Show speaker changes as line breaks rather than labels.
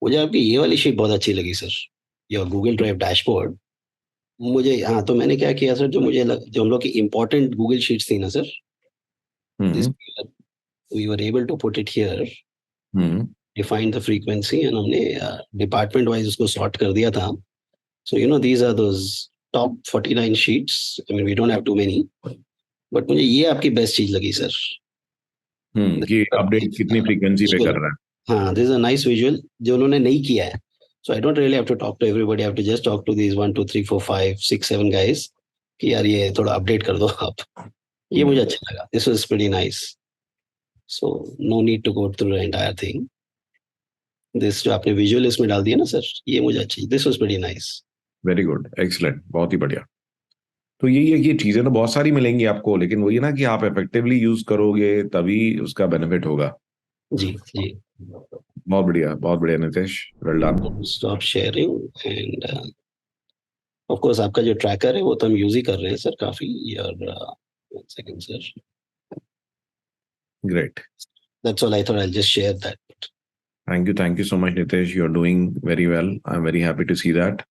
मुझे आपकी ये वाली शीट बहुत अच्छी लगी sir, your Google drive dashboard. मुझे हाँ, तो मैंने क्या किया सर, जो हम लोग की इम्पोर्टेंट गूगल शीट्स थी ना sir, this
hmm.
We were able to put it here,
hmm.
Define the frequency and हमने डिपार्टमेंट वाइज उसको सॉर्ट कर दिया था। सो these are those top 49 sheets. I mean, we don't have too many, but मुझे ये आपकी best चीज लगी सर।
कि अपडेट कितनी फ्रीक्वेंसी पे
विजुअल,
कर रहा है।
हाँ, this is a nice visual जो उन्होंने नहीं किया है। So I don't really have to talk to everybody, have to just talk to these 1 2 3 4 5 6 7 guys कि यार ये थोड़ा अपडेट कर दो आप। ये मुझे
हम्म।
अच्छा लगा, this was pretty nice. So no need to go through the entire thing. This जो आपने विजुअल इसमें डाल दिया ना सर, ये मुझे अच्छी, this was pretty nice.
Very good, excellent, बहुत ही बढ़िया। तो यही है कि ये चीजें तो बहुत सारी मिलेंगी आपको, लेकिन वही ना कि आप इफेक्टिवली यूज करोगे तभी उसका बेनिफिट होगा।
जी जी।
बहुत बढ़िया Nitesh, well done.
Stop sharing end of course आपका जो ट्रैकर है वो तो हम यूज ही कर रहे हैं सर काफी। और second sir,
great.
That's all, I thought I just share that.
Thank you so much, Nitesh. You're doing very well. I'm very happy to see that.